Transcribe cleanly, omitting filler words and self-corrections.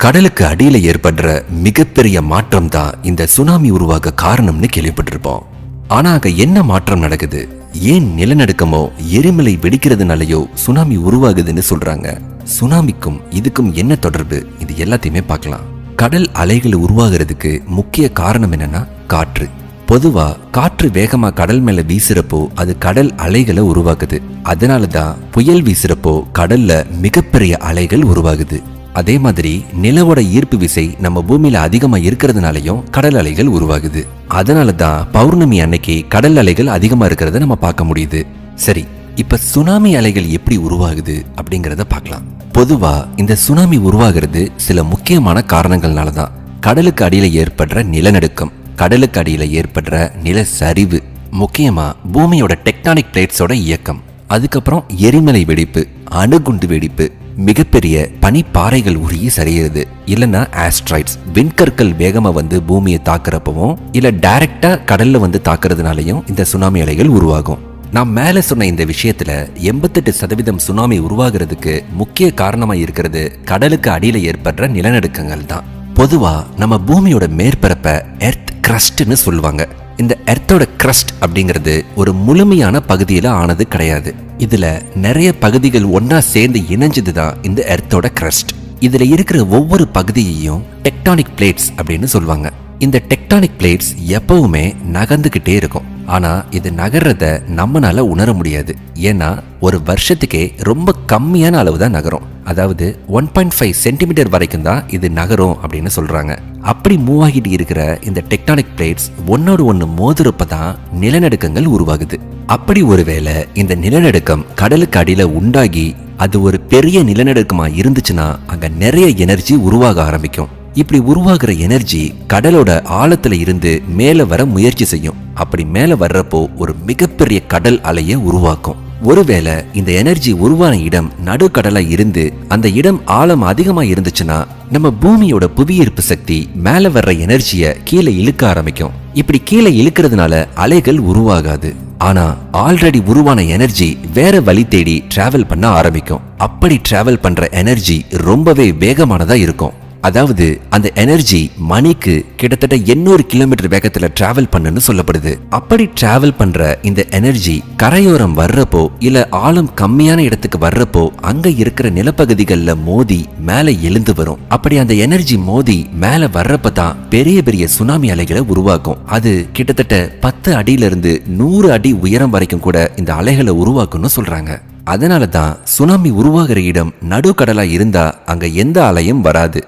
கடலுக்கு அடியில ஏற்படுற மிகப்பெரிய மாற்றம் தான் இந்த சுனாமி உருவாக காரணம்னு கேள்விப்பட்டிருப்போம். ஆனா அங்க என்ன மாற்றம் நடக்குது, ஏன் நிலநடுக்கமோ எரிமலை வெடிக்கிறதுனாலயோ சுனாமி உருவாகுதுன்னு சொல்றாங்க. சுனாமிக்கும் இதுக்கும் என்ன தொடர்பு, இது எல்லாத்தையுமே பார்க்கலாம். கடல் அலைகள் உருவாகிறதுக்கு முக்கிய காரணம் என்னன்னா காற்று. பொதுவா காற்று வேகமா கடல் மேல வீசுறப்போ அது கடல் அலைகளை உருவாக்குது. அதனாலதான் புயல் வீசுறப்போ கடல்ல மிகப்பெரிய அலைகள் உருவாகுது. அதே மாதிரி நிலவோட ஈர்ப்பு விசை நம்ம பூமியில அதிகமா இருக்கிறதுனாலயும் கடல் அலைகள் உருவாகுது. அதனாலதான் பௌர்ணமி அன்னைக்கு கடல் அலைகள் அதிகமா இருக்கிறத நம்ம பார்க்க முடியுது. சரி, இப்ப சுனாமி அலைகள் எப்படி உருவாகுது அப்படிங்கறத பார்க்கலாம். பொதுவா இந்த சுனாமி உருவாகிறது சில முக்கியமான காரணங்கள்னாலதான். கடலுக்கு அடியில ஏற்படுற நிலநடுக்கம், கடலுக்கு அடியில ஏற்படுற நில சரிவு, முக்கியமா பூமியோட டெக்டானிக் பிளேட்ஸோட இயக்கம், அதுக்கப்புறம் எரிமலை வெடிப்பு, அணுகுண்டு வெடிப்பு, மிகப்பெரிய பனிப்பாறைகள் உருகி சரியுது, இல்லைன்னா ஆஸ்ட்ராய்ட்ஸ் விண்கற்கள் வேகமா வந்து பூமியை தாக்குறப்பவும் இல்ல டைரக்டா கடல்ல வந்து தாக்குறதுனாலையும் இந்த சுனாமி அலைகள் உருவாகும். நான் மேல சொன்ன இந்த விஷயத்துல 88% சுனாமி உருவாகிறதுக்கு முக்கிய காரணமா இருக்கிறது கடலுக்கு அடியில ஏற்படுற நிலநடுக்கங்கள் தான். பொதுவா நம்ம பூமியோட மேற்பரப்ப எர்த் கிரஸ்ட்னு சொல்லுவாங்க. இந்த எர்த்தோட கிரஸ்ட் அப்படிங்கிறது ஒரு முழுமையான பகுதியில ஆனது கிடையாது. இதுல நிறைய பகுதிகள் ஒன்னா சேர்ந்து இணைஞ்சதுதான் இந்த எர்த்தோட கிரஸ்ட். இதுல இருக்கிற ஒவ்வொரு பகுதியையும் டெக்டானிக் பிளேட்ஸ் அப்படின்னு சொல்லுவாங்க. இந்த டெக்டானிக் பிளேட்ஸ் எப்பவுமே நகர்ந்துகிட்டே இருக்கும். ஆனா இது நகர்றத நம்மளால உணர முடியாது. ஏன்னா ஒரு வருஷத்துக்கே ரொம்ப கம்மியான அளவு தான் நகரும். அதாவது 1.5 சென்டிமீட்டர் வரைக்கும் தான் இது நகரும் அப்படின்னு சொல்றாங்க. அப்படி மூவ் ஆகிட்டு இருக்கிற இந்த டெக்டானிக் பிளேட்ஸ் ஒன்னோடு ஒன்னு மோதுறப்பதான் நிலநடுக்கங்கள் உருவாகுது. அப்படி ஒருவேளை இந்த நிலநடுக்கம் கடலுக்கு அடியில உண்டாகி அது ஒரு பெரிய நிலநடுக்கமா இருந்துச்சுன்னா அங்க நிறைய எனர்ஜி உருவாக ஆரம்பிக்கும். இப்படி உருவாகிற எனர்ஜி கடலோட ஆழத்துல இருந்து மேல வர முயற்சி செய்யும். அப்படி மேல வர்றப்போ ஒரு மிகப்பெரிய கடல் அலையை உருவாக்கும். ஒருவேளை இந்த எனர்ஜி உருவான இடம் நடுக்கடலா இருந்து அந்த இடம் ஆழம் அதிகமா இருந்துச்சுன்னா நம்ம பூமியோட புவியீர்ப்பு சக்தி மேல வர்ற எனர்ஜிய கீழே இழுக்க ஆரம்பிக்கும். இப்படி கீழே இழுக்கிறதுனால அலைகள் உருவாகாது. ஆனா ஆல்ரெடி உருவான எனர்ஜி வேற வழி தேடி டிராவல் பண்ண ஆரம்பிக்கும். அப்படி டிராவல் பண்ற எனர்ஜி ரொம்பவே வேகமானதா இருக்கும். அதாவது அந்த எனர்ஜி மணிக்கு கிட்டத்தட்ட 800 கிலோமீட்டர் வேகத்துல டிராவல் பண்ணுன்னு சொல்லப்படுது. அப்படி டிராவல் பண்ற இந்த எனர்ஜி கரையோரம் வர்றப்போ இல்ல ஆழம் கம்மியான இடத்துக்கு வர்றப்போ அங்க இருக்கிற நிலப்பகுதிகள்ல மோதி மேல எழுந்து வரும். அப்படி அந்த எனர்ஜி மோதி மேல வர்றப்பதான் பெரிய பெரிய சுனாமி அலைகளை உருவாக்கும். அது கிட்டத்தட்ட 10 அடியில இருந்து 100 அடி உயரம் வரைக்கும் கூட இந்த அலைகளை உருவாக்கும்னு சொல்றாங்க. அதனாலதான் சுனாமி உருவாகிற இடம் நடுக்கடலா இருந்தா அங்க எந்த அலையும் வராது.